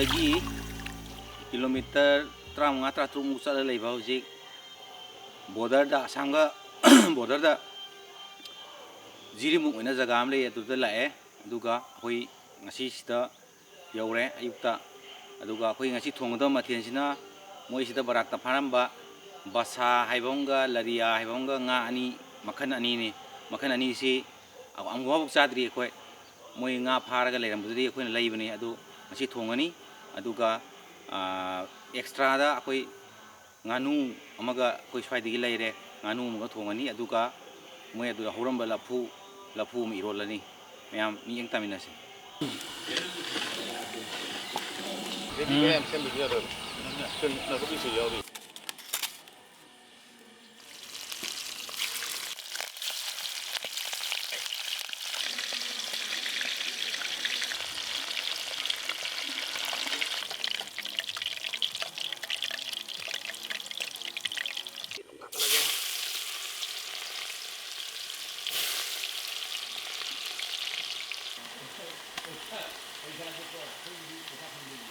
Sidagi kilometer 35-30 chꯠꯂ ꯂꯩꯕ ꯍꯧꯖꯤꯛ border ꯑꯁꯥꯝꯒ border ꯖꯤꯔꯤꯃꯨꯛ ꯑꯣꯏꯅ ꯖꯒꯥ ꯑꯃ ꯂꯩ ꯑꯗꯨꯗ ꯂꯥꯛꯑꯦ ꯑꯗꯨꯒ ꯑꯩꯈꯣꯏ ꯉꯁꯤ ꯁꯤꯗ ꯌꯧꯔꯦ ꯑꯌꯨꯛꯇ ꯑꯗꯨꯒ ꯑꯩꯈꯣꯏ ꯉꯁꯤ ꯊꯣꯡꯒꯗꯕ ꯃꯊꯦꯜꯁꯤꯅ ꯃꯣꯏꯁꯤꯗ ꯕꯔꯥꯛꯇ ꯐꯥꯔꯝꯕ ꯕꯁꯥ ꯍꯥꯏꯕ ꯑꯃꯒ ꯂꯔꯤꯌꯥ ꯍꯥꯏꯕ ꯑꯃꯒ ꯉꯥ ꯑꯅꯤ ꯃꯈꯜ ꯑꯅꯤꯅꯤ ꯃꯈꯜ ꯑꯅꯤꯁꯤ ꯑꯃꯨꯛꯐꯥꯎ ꯆꯥꯗ꯭ꯔꯤ ꯑꯩꯈꯣꯏ ꯃꯣꯏ ꯉꯥ ꯐꯥꯔꯒ ꯂꯩꯔꯝꯕꯗꯨꯗꯤ ꯑꯩꯈꯣꯏꯅ ꯂꯩꯕꯅꯤ ꯑꯗꯨ ꯉꯁꯤ ꯊꯣꯡꯒꯅꯤ ꯑꯗꯨꯒ ꯑꯦꯛꯁꯇ꯭ꯔꯥꯗ ꯑꯩꯈꯣꯏ ꯉꯥꯅꯨ ꯑꯃꯒ ꯑꯩꯈꯣꯏ ꯁ꯭ꯋꯥꯏꯗꯒꯤ ꯂꯩꯔꯦ ꯉꯥꯅꯨ ꯑꯃꯒ ꯊꯣꯡꯒꯅꯤ ꯑꯗꯨꯒ ꯃꯣꯏ ꯑꯗꯨꯗ ꯍꯧꯔꯝꯕ ꯂꯐꯨ ꯑꯃ ꯏꯔꯣꯜꯂꯅꯤ ꯃꯌꯥꯝ ꯃꯤꯠꯌꯦꯡ ꯇꯥꯃꯤꯟꯅꯁꯤ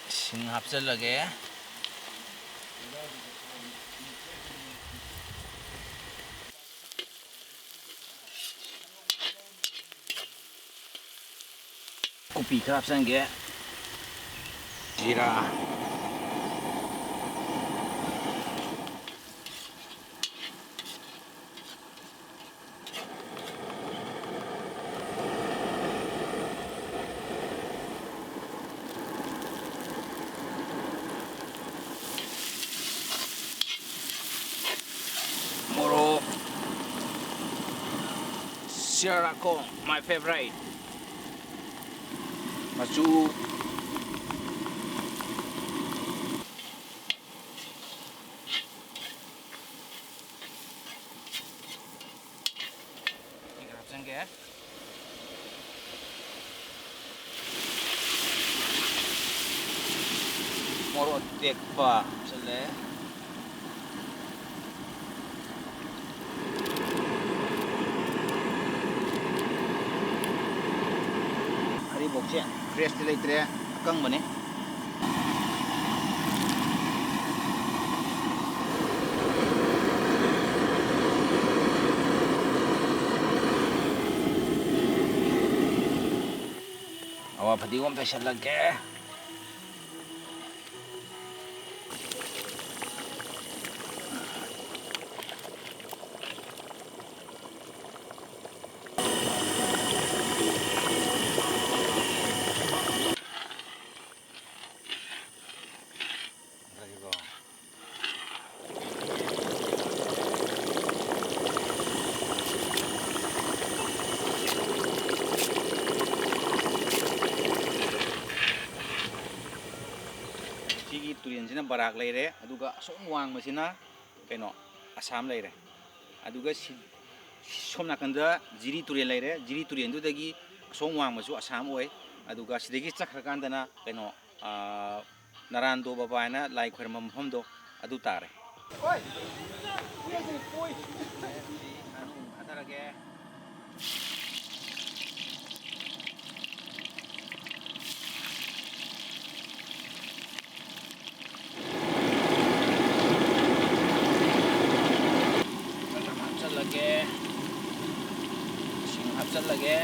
ꯏꯁꯤꯡ ꯍꯥꯞꯆꯜꯂꯒꯦ ꯀꯣꯕꯤ ꯈꯔ ꯍꯥꯞꯆꯟꯒꯦ ꯖꯤꯔꯥ Moro Sirako, my favorite. Machu Moro tekpa chale Bokse fresh letre akang bane awa padigom pesalage Turiensina barak leire aduga som wang masina keno Assam leire aduga som nakanda jiri turien leire jiri turien du dagi som wang masu Assam oi aduga sidagi chakrakandana keno Narando babaina lai khwerma mafamdo adu tare oi oi anu adarage Hapsal lagi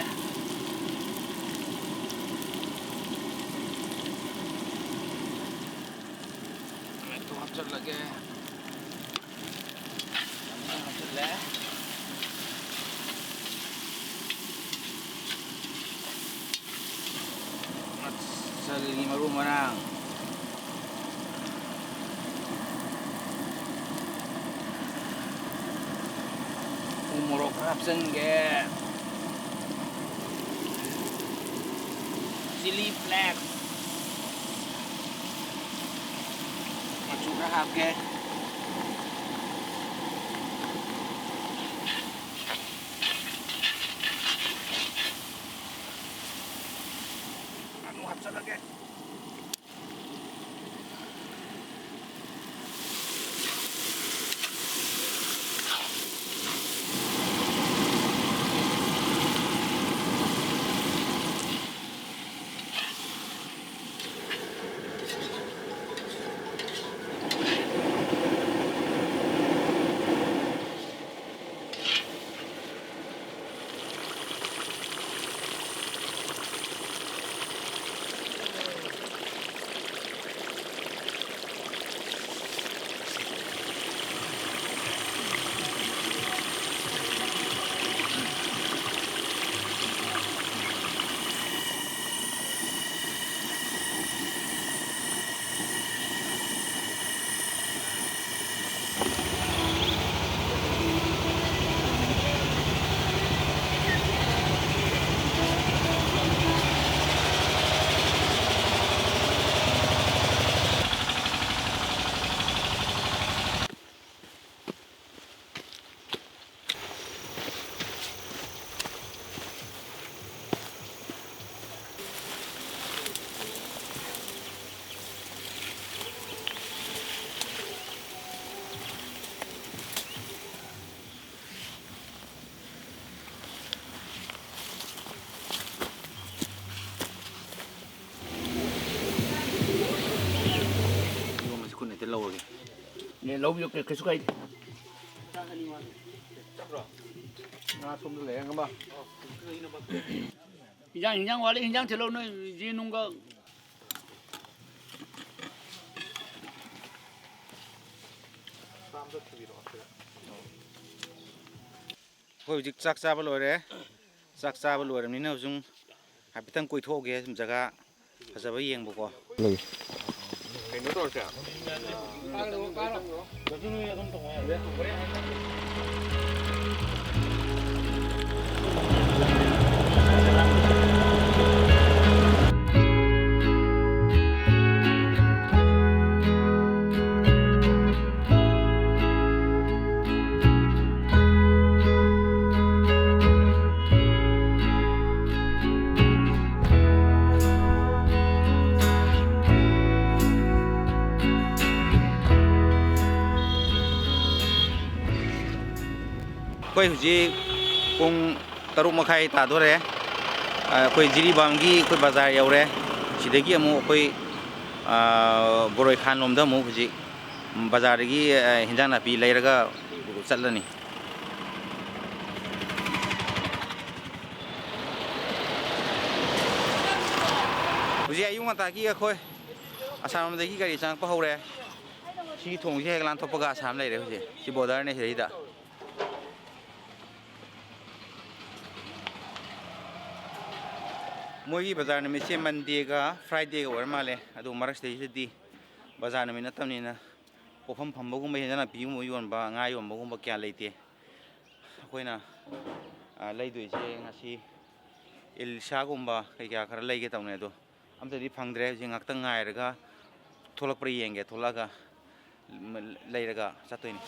itu hapsal lagi hapsal lah hapsal 5 orang umur hapsal ke chili flak machu rahap ke anu hapsal lagi ꯂꯧꯔꯒꯦ 네, 러비요 계속 가야 돼. 나 좀도 내. 가 봐. 인장 와래 인장 들어오는 이제 농가 ꯑꯩꯈꯣꯏ ꯍꯧꯖꯤꯛ ꯆꯥꯛ ꯆꯥꯕ ꯂꯣꯏꯔꯦ ꯆꯥꯛ ꯆꯥꯕ ꯂꯣꯏꯔꯕꯅꯤꯅ ꯍꯧꯖꯤꯛ ꯍꯥꯏꯐꯦꯠꯇꯪ ꯀꯣꯏꯊꯣꯛꯑꯒꯦ ꯁꯨꯝ ꯖꯒꯥ ꯐꯖꯕ ꯌꯦꯡꯕꯀꯣ ꯀꯩꯅꯣ ꯇꯧꯔꯁꯦ ꯑꯩꯈꯣꯏ ꯍꯧꯖꯤꯛ ꯄꯨꯡ 6:30 ꯇꯥꯗꯣꯔꯦ ꯑꯩꯈꯣꯏ ꯖꯤꯔꯤꯕꯥꯝꯒꯤ ꯑꯩꯈꯣꯏ ꯕꯖꯥꯔ ꯌꯧꯔꯦ ꯁꯤꯗꯒꯤ ꯑꯃꯨꯛ ꯑꯩꯈꯣꯏ ꯕꯣꯔꯣꯏ ꯈꯥꯟ ꯂꯣꯝꯗ ꯑꯃꯨꯛ ꯍꯧꯖꯤꯛ ꯕꯖꯥꯔꯗꯒꯤ ꯍꯤꯟꯖꯥꯡ ꯅꯥꯄꯤ ꯂꯩꯔꯒ ꯆꯠꯂꯅꯤ ꯍꯧꯖꯤꯛ ꯑꯌꯨꯛ ꯉꯟꯇꯥꯒꯤ ꯑꯩꯈꯣꯏ ꯑꯁꯥꯝꯗꯒꯤ ꯒꯥꯔꯤ ꯆꯪꯉꯛꯄ ꯍꯧꯔꯦ ꯁꯤꯒꯤ ꯊꯣꯡꯁꯦ ꯍꯦꯛ ꯂꯥꯟꯊꯣꯛꯄꯒ ꯑꯁꯥꯝ ꯂꯩꯔꯦ ꯍꯧꯖꯤꯛ ꯁꯤ ꯕꯣꯔꯗꯔꯅꯦ ꯁꯤꯗꯩꯗ ꯃꯣꯏꯒꯤ ꯕꯖꯥꯔ ꯅꯨꯃꯤꯠꯁꯦ ꯃꯟꯗꯦꯒ ꯐ꯭ꯔꯥꯏꯗꯦꯒ ꯑꯣꯏꯔ ꯃꯥꯜꯂꯦ ꯑꯗꯨ ꯃꯔꯛꯁꯤꯗꯩꯁꯤꯗꯗꯤ ꯕꯖꯥꯔ ꯅꯨꯃꯤꯠ ꯅꯠꯇꯕꯅꯤꯅ ꯄꯣꯠꯐꯝ ꯐꯝꯕꯒꯨꯝꯕ ꯍꯦꯟꯖꯥꯡ ꯅꯥꯄꯤꯒꯨꯝꯕ ꯌꯣꯟꯕ ꯉꯥ ꯌꯣꯟꯕꯒꯨꯝꯕ ꯀꯌꯥ ꯂꯩꯇꯦ ꯑꯩꯈꯣꯏꯅ ꯂꯩꯗꯣꯏꯁꯦ ꯉꯁꯤ ꯏꯜꯁꯥꯒꯨꯝꯕ ꯀꯩꯀꯥ ꯈꯔ ꯂꯩꯒꯦ ꯇꯧꯅꯦ ꯑꯗꯣ ꯑꯝꯇꯗꯤ ꯐꯪꯗ꯭ꯔꯦ ꯍꯧꯖꯤꯛ ꯉꯥꯛꯇꯪ ꯉꯥꯏꯔꯒ ꯊꯣꯛꯂꯛꯄ꯭ꯔꯥ ꯌꯦꯡꯒꯦ ꯊꯣꯛꯂꯛꯑꯒ ꯂꯩꯔꯒ ꯆꯠꯇꯣꯏꯅꯤ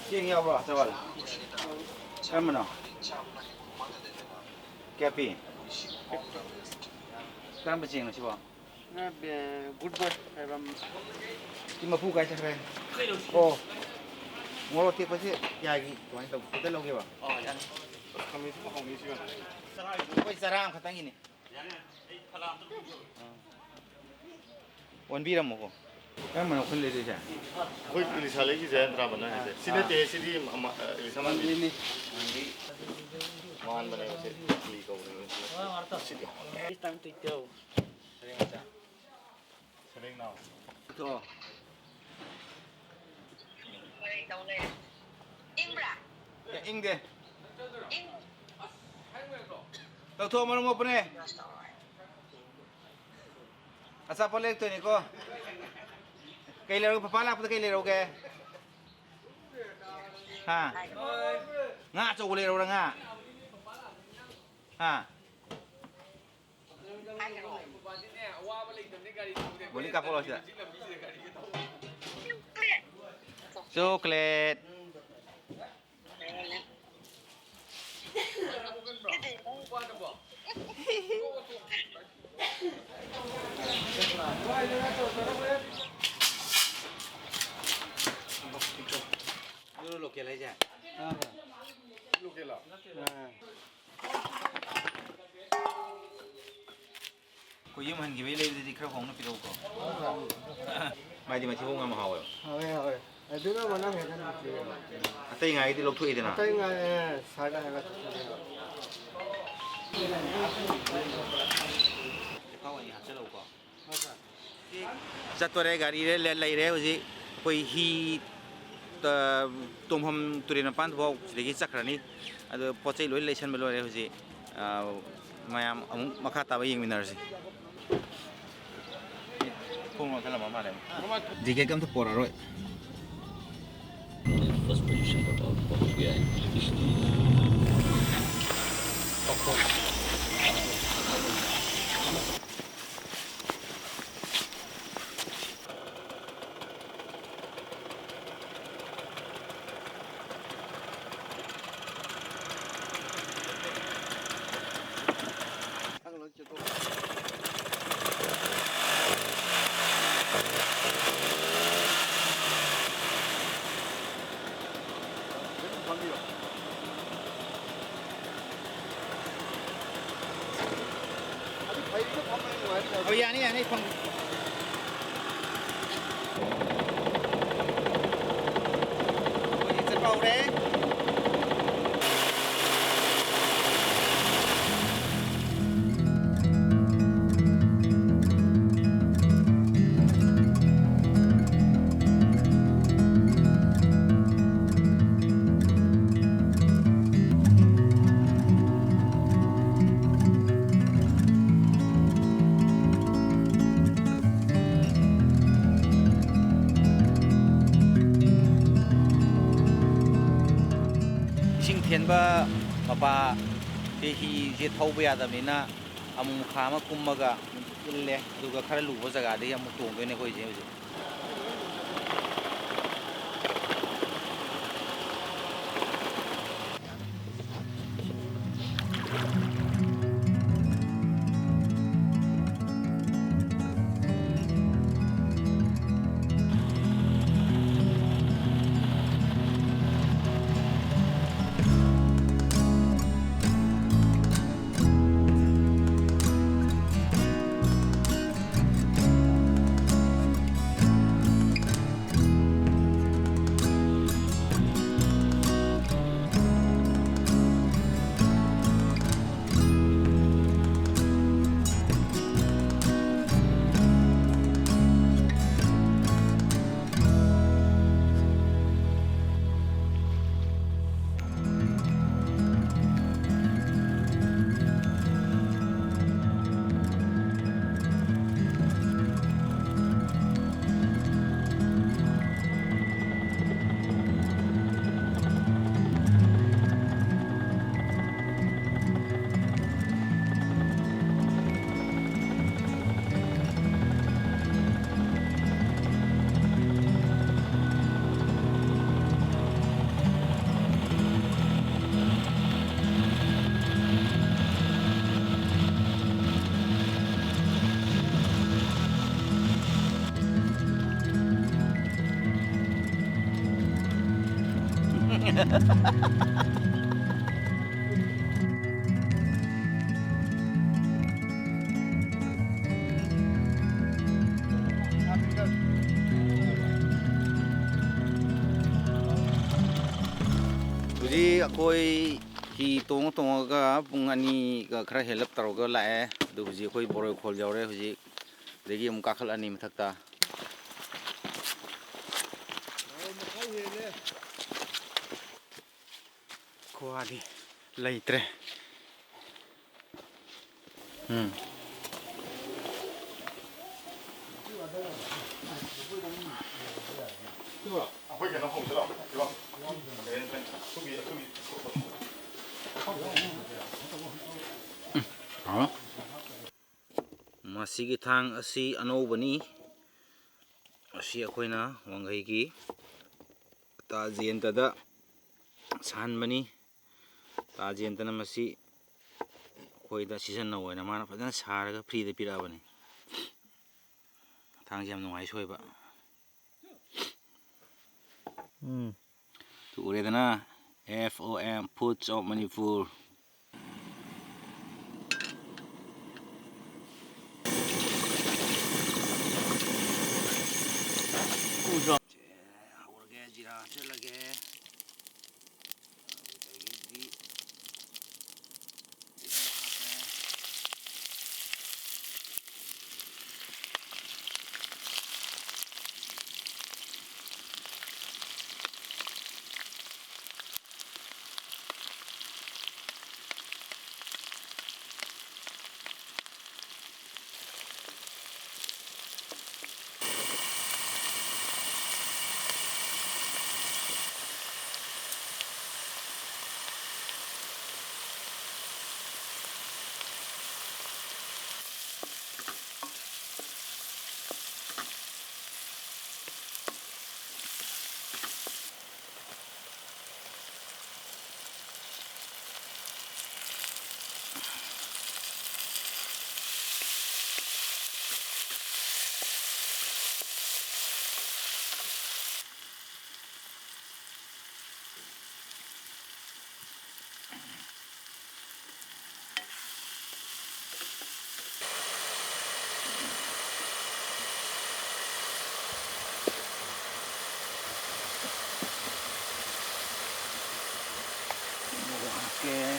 ꯆꯦꯡ ꯌꯥꯎꯕ꯭ꯔꯣ ꯆꯋꯥꯜ ꯀꯔꯝꯕꯅꯣ ꯀꯌꯥ ꯄꯤ ꯀꯔꯝꯕ ꯆꯦꯡꯅꯣ ꯁꯤꯕꯣ ꯒꯨꯗ ꯕꯣꯏ ꯍꯥꯏꯕ ꯁꯤ ꯃꯄꯨ ꯀꯥꯏ ꯆꯠꯈ꯭ꯔꯦ ꯑꯣ ꯃꯣꯔꯣꯛ ꯇꯦꯛꯄꯁꯦ ꯀꯌꯥꯒꯤ ꯀꯃꯥꯏꯅ ꯇꯧ ꯈꯤꯇ ꯂꯧꯒꯦꯕ ꯌꯥꯅꯤ ꯑꯩꯈꯣꯏ ꯆꯔꯥ ꯑꯃꯈꯛꯇꯪꯒꯤꯅꯤ ꯑꯣꯟꯕꯤꯔꯝꯃꯣꯀꯣ ꯀꯔꯝꯕꯅꯣ ꯑꯩꯈꯣꯏ ꯂꯩꯗꯣꯏꯁꯦ ꯑꯩꯈꯣꯏ ꯏꯂꯤꯁꯥ ꯂꯩꯒꯤꯁꯦ ꯅꯠꯇ꯭ꯔꯥꯕ ꯅꯪ ꯍꯥꯏꯁꯦ ꯁꯤ ꯅꯠꯇꯦ ꯁꯤꯗꯤ ꯏꯂꯤꯁꯥ ꯃꯥꯟꯕꯤꯅꯤ ꯃꯥꯟꯕꯅꯦꯕ ꯁꯤ ꯀꯨꯂꯤ ꯀꯧꯕꯅꯦꯕ ꯁꯤꯗꯤ ꯁꯔꯦꯡ ꯅꯥꯎ ꯊꯣꯛꯑꯣ ꯏꯪꯕ꯭ꯔꯥ? ꯏꯪꯗꯦ ꯂꯧꯊꯣꯛ ꯃꯔꯨꯝ ꯃꯣꯛꯄꯅꯦ ꯑꯆꯥꯄꯣꯠ ꯂꯩꯔꯛꯇꯣꯏꯅꯤꯀꯣ ꯀꯩ ꯂꯩꯔꯧꯒꯦ ꯄꯄꯥ ꯂꯥꯛꯄꯗ ꯀꯩ ꯂꯩꯔꯧꯒꯦ ꯍꯥ ꯉꯥ ꯑꯆꯧꯕ ꯂꯩꯔꯧꯔꯥ ꯉꯥ ꯍꯥ ꯕꯣꯅꯤ ꯀꯥꯞꯄꯛꯑꯣ ꯁꯤꯗ ꯆꯣꯀ꯭ꯂꯦꯠ 이거 로켓 해자. 로켓라. 그 이만 기회 레이드디 크라 홍는 필요 없고. 마이디 마치 홍 아마 하워요. 하웨. 애들은 워낙 해가지고. 아따 이 아이디 록토 이되나. 아따 이가에 사가 해가지고. 가와이 하체로 오고. ꯆꯠꯇꯣꯔꯦ ꯒꯥꯔꯤ ꯂꯩꯔꯦ ꯍꯧꯖꯤꯛ ꯑꯩꯈꯣꯏ ꯍꯤ ꯇꯣꯡꯐꯝ ꯇꯨꯔꯦꯟ ꯃꯄꯥꯟꯗꯐꯥꯎ ꯁꯤꯗꯒꯤ ꯆꯠꯈ꯭ꯔꯅꯤ ꯑꯗꯣ ꯄꯣꯠ ꯆꯩ ꯂꯣꯏ ꯂꯩꯁꯟꯕ ꯂꯣꯏꯔꯦ ꯍꯧꯖꯤꯛ ꯃꯌꯥꯝ ꯑꯃꯨꯛ ꯃꯈꯥ ꯇꯥꯕ ꯌꯦꯡꯃꯤꯟꯅꯔꯁꯤ ꯊꯣꯡ ꯂꯣꯟꯁꯜꯂꯝꯃ ꯃꯥꯜꯂꯦ ꯖꯦꯀꯦꯠꯀ ꯑꯝꯇ ꯄꯣꯔꯛꯑꯔꯣꯏ First position, but yeah, เอาอย่างนี้อย่างนี้ฟังจะเป่าเด้ ꯏꯁꯤꯡ ꯊꯦꯟꯕ ꯃꯄꯥ ꯍꯤꯁꯦ ꯊꯧꯕ ꯌꯥꯗꯕꯅꯤꯅ ꯑꯃꯨꯛ ꯃꯈꯥ ꯑꯃ ꯀꯨꯝꯃꯒ ꯏꯜꯂꯦ ꯑꯗꯨꯒ ꯈꯔ ꯂꯨꯕ ꯖꯒꯥꯗꯒꯤ ꯑꯃꯨꯛ ꯇꯣꯡꯗꯣꯏꯅꯦ ꯑꯩꯈꯣꯏꯁꯦ ꯍꯧꯖꯤꯛ ꯍꯧꯖꯤꯛ ꯑꯩꯈꯣꯏ ꯍꯤ ꯇꯣꯡꯉꯒ ꯄꯨꯡ ꯑꯅꯤꯒ ꯈꯔ ꯍꯦꯜꯂꯞ ꯇꯧꯔꯒ ꯂꯥꯛꯑꯦ ꯑꯗꯨ ꯍꯧꯖꯤꯛ ꯑꯩꯈꯣꯏ ꯕꯣꯔꯣꯏꯈꯣꯜ ꯌꯧꯔꯦ ꯍꯧꯖꯤꯛ ꯑꯗꯒꯤ ꯑꯃꯨꯛ ꯀꯥꯈꯠꯂꯅꯤ ꯃꯊꯛꯇ ꯈꯨꯋꯥꯗꯤ ꯂꯩꯇ꯭ꯔꯦ ꯑꯩꯈꯣꯏ ꯀꯩꯅꯣ ꯍꯧꯗ꯭ꯔꯣ ꯃꯁꯤꯒꯤ ꯊꯥꯡ ꯑꯁꯤ ꯑꯅꯧꯕꯅꯤ ꯑꯁꯤ ꯑꯩꯈꯣꯏꯅ ꯋꯥꯡꯈꯩꯒꯤ ꯇꯥꯖꯦꯟꯇꯗ ꯁꯥꯍꯟꯕꯅꯤ ꯇꯥꯖꯦꯟꯇꯅ ꯃꯁꯤ ꯑꯩꯈꯣꯏꯗ ꯁꯤꯖꯤꯟꯅꯧ ꯑꯣꯏꯅ ꯃꯥꯅ ꯐꯖꯅ ꯁꯥꯔꯒ ꯐ꯭ꯔꯤꯗ ꯄꯤꯔꯛꯑꯕꯅꯤ ꯊꯥꯡꯁꯦ ꯌꯥꯝ ꯅꯨꯡꯉꯥꯏ ꯁꯣꯏꯕ ꯎꯔꯦꯗꯅ FOM Foods of Manipur ꯍꯧꯔꯒꯦ ꯖꯤꯔꯥ ꯍꯥꯞꯆꯤꯜꯂꯒꯦ ꯑꯗꯨꯗꯒꯤꯗꯤ ꯍꯥꯞꯀꯦ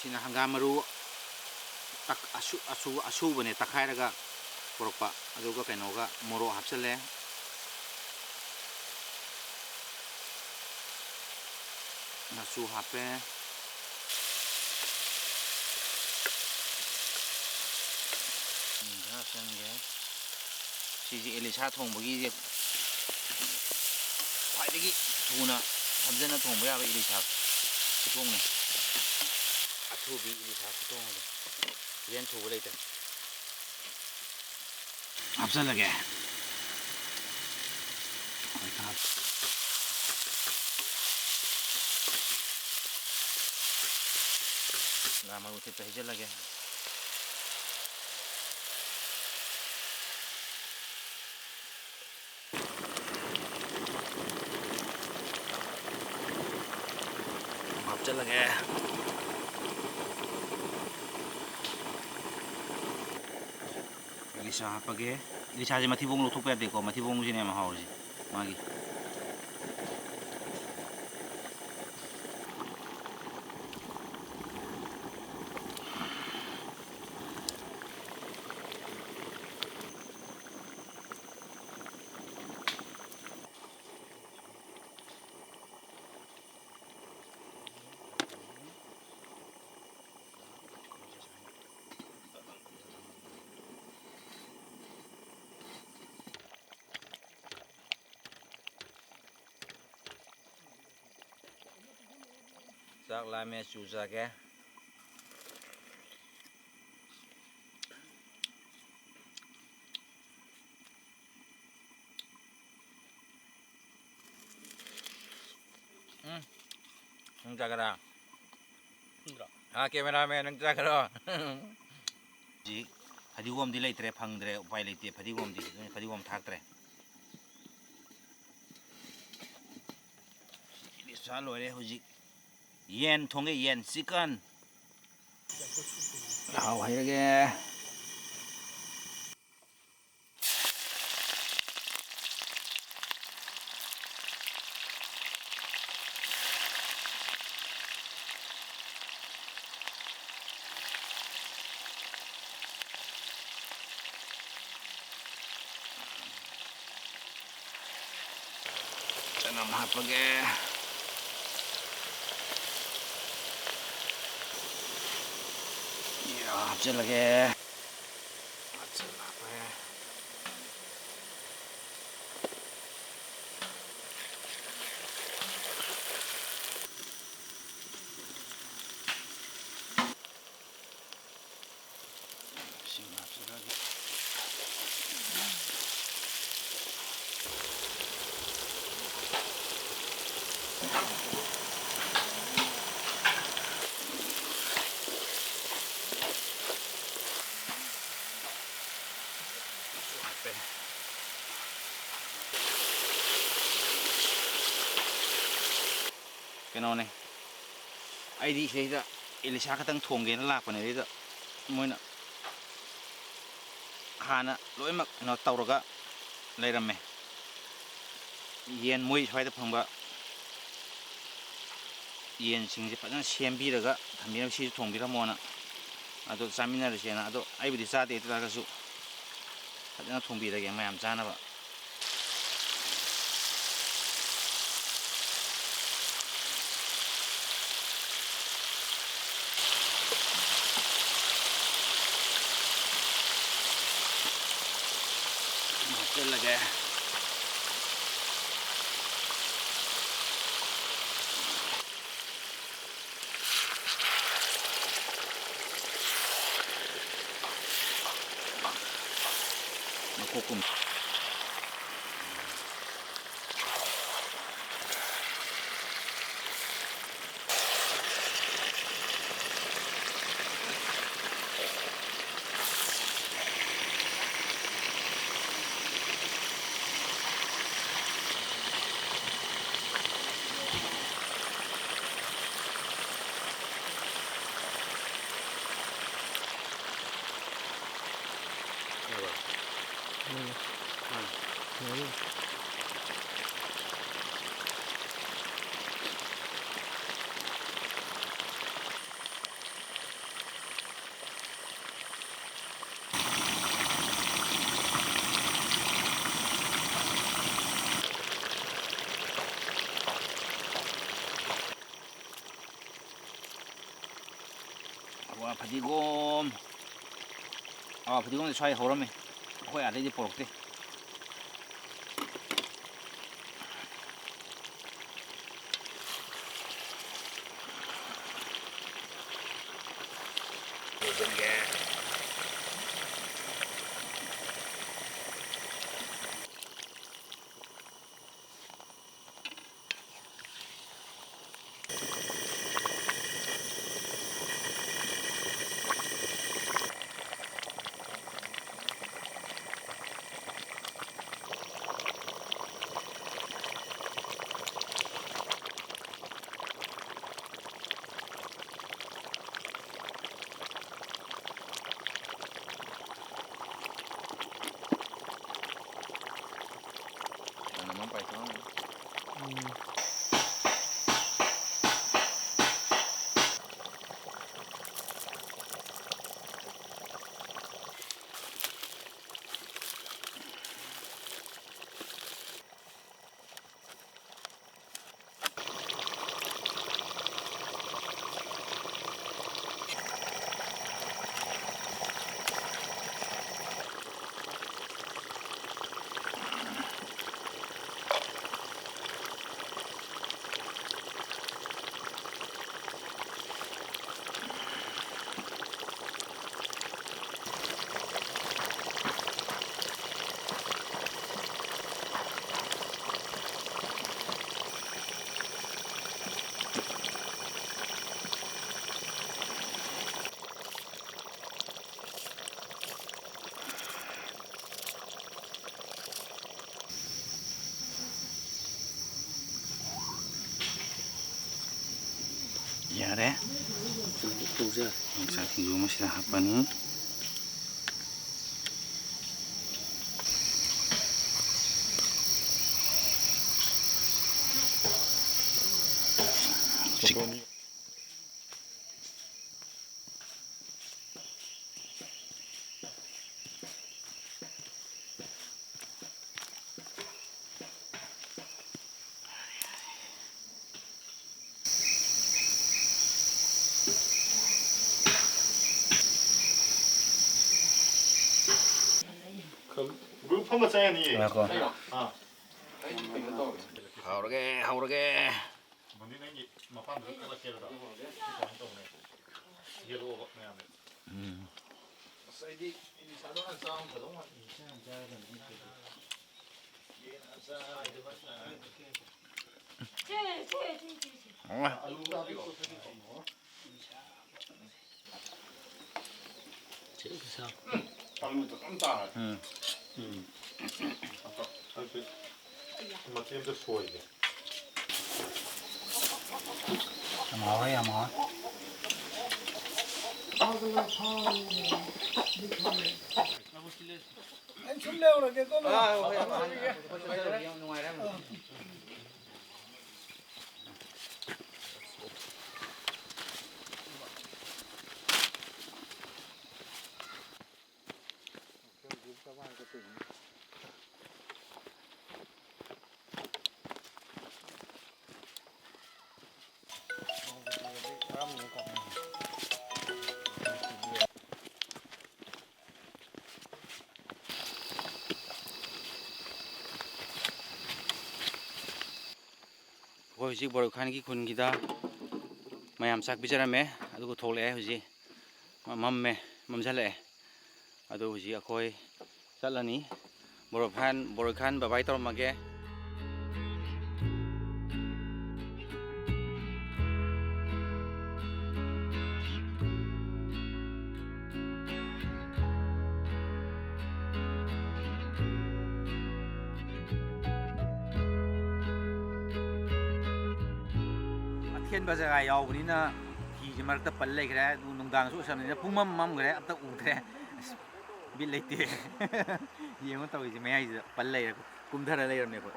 ꯁꯤꯅ ꯍꯪꯒꯥꯝ ꯃꯔꯨ ꯑꯁꯨꯕꯅꯦ ꯇꯛꯈꯥꯏꯔꯒ ꯄꯨꯔꯛꯄ ꯑꯗꯨꯒ ꯀꯩꯅꯣꯒ ꯃꯣꯔꯣꯛ ꯍꯥꯞꯆꯜꯂꯦ ꯃꯆꯨ ꯍꯥꯞꯄꯦ ꯈꯔ ꯍꯥꯞꯆꯟꯒꯦ ꯁꯤꯁꯦ ꯑꯦꯂꯤꯁꯥ ꯊꯣꯡꯕꯒꯤ ꯈ꯭ꯋꯥꯏꯗꯒꯤ ꯊꯨꯅ ꯐꯖꯅ ꯊꯣꯡꯕ ꯌꯥꯕ ꯑꯦꯂꯤꯁꯥ ꯈꯨꯊꯣꯡꯅꯤ ꯑꯊꯨꯕꯤ ꯑꯦꯂꯤꯁꯥ ꯈꯨꯊꯣꯡ ꯑꯗꯣ ꯍꯦꯟ ꯊꯨꯕ ꯂꯩꯇ꯭ꯔꯦ ꯍꯥꯞꯆꯜꯂꯒꯦ ꯉꯥ ꯃꯔꯨ ꯊꯤꯠꯄ ꯍꯩꯖꯤꯜꯂꯒꯦ ꯍꯥꯞꯆꯜꯂꯒꯦ ꯏꯂꯤꯁꯥ ꯍꯥꯞꯄꯒꯦ ꯏꯂꯤꯁꯥꯁꯦ ꯃꯊꯤꯕꯣꯡ ꯂꯧꯊꯣꯛꯄ ꯌꯥꯗꯦꯀꯣ ꯃꯊꯤꯕꯣꯡꯁꯤꯅꯦ ꯌꯥꯝ ꯍꯥꯎꯔꯤꯁꯦ ꯃꯥꯒꯤ ꯆꯥꯛ ꯂꯥꯝꯃꯦ ꯆꯨꯖꯒꯦ ꯅꯪ ꯆꯥꯒꯦꯔꯥ ꯀꯦꯃꯦꯔꯥꯃꯦꯟ ꯅꯪ ꯆꯥꯒꯦꯔꯣ ꯍꯧꯖꯤꯛ ꯐꯗꯤꯒꯣꯝꯗꯤ ꯂꯩꯇ꯭ꯔꯦ ꯐꯪꯗ꯭ꯔꯦ ꯎꯄꯥꯏ ꯂꯩꯇꯦ ꯐꯗꯤꯒꯣꯝꯗꯤ ꯑꯗꯨꯅ ꯐꯗꯤꯒꯣꯝ ꯊꯥꯛꯇ꯭ꯔꯦ ꯏꯂꯤꯁꯥ ꯂꯣꯏꯔꯦ ꯍꯧꯖꯤꯛ ꯌꯦꯟ ꯊꯣꯡꯉꯦ ꯌꯦꯟ ꯆꯤꯀꯟ ꯊꯥꯎ ꯍꯩꯔꯒꯦ ꯆꯅꯝ ꯍꯥꯞꯄꯒꯦ hapchilage ꯀꯩꯅꯣꯅꯦ ꯑꯩꯗꯤ ꯁꯤꯗ ꯏꯂꯤꯁꯥ ꯈꯛꯇꯪ ꯊꯣꯡꯒꯦꯅ ꯂꯥꯛꯄꯅꯦ ꯑꯗꯩꯗ ꯃꯣꯏꯅ ꯍꯥꯟꯅ ꯂꯣꯏꯅꯃꯛ ꯀꯩꯅꯣ ꯇꯧꯔꯒ ꯂꯩꯔꯝꯃꯦ ꯌꯦꯟ ꯃꯣꯏ ꯁ꯭ꯋꯥꯏꯗ ꯐꯪꯕ ꯌꯦꯟꯁꯤꯡꯁꯦ ꯐꯖꯅ ꯁꯦꯝꯕꯤꯔꯒ ꯊꯝꯕꯤꯔꯝꯃꯦ ꯁꯤꯁꯨ ꯊꯣꯡꯕꯤꯔꯝꯃꯣꯅ ꯑꯗꯣ ꯆꯥꯃꯤꯟꯅꯔꯁꯦꯅ ꯑꯗꯣ ꯑꯩꯕꯨꯗꯤ ꯆꯥꯗꯦ ꯑꯗꯨ ꯇꯥꯔꯒꯁꯨ ꯐꯖꯅ ꯊꯣꯡꯕꯤꯔꯒꯦ ꯃꯌꯥꯝ ꯆꯥꯅꯕ hapchilage makukum 와 파디곰 파디곰이 샤이 호람에 거의 아래지 보록대 naman pa ito. Yare. Sa ating gumas sila hapan ni. 루프 한번 짜야니. Ako. 아. Haurage. 뭔데 nengi mapandu kalakkerda. Yero ne. Saidi ini sadoan saung kadong Taluta tanta. Ma tiende fuori. Amor. Hojik borokhan ki khun gida mayam sak bijarame adugo thole hoji mamjale adu hoji akoi chalani borokhan babai tormage Thiên bazaga yaubnina hi marakta pal lekhre nungdang su samnina pungmam mam gre apta udre ꯕꯤꯠ ꯂꯩꯇꯦ ꯌꯦꯡꯉꯣ ꯇꯧꯔꯤꯁꯦ ꯃꯌꯥꯏꯁꯤꯗ ꯄꯜ ꯂꯩꯔ ꯀꯨꯝꯊꯔ ꯂꯩꯔꯝꯃꯦ ꯑꯩꯈꯣꯏ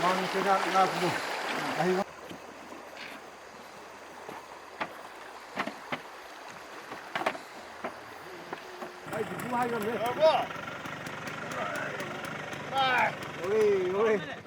Mang sila na po. Ay, buhay kami. Oi, oi.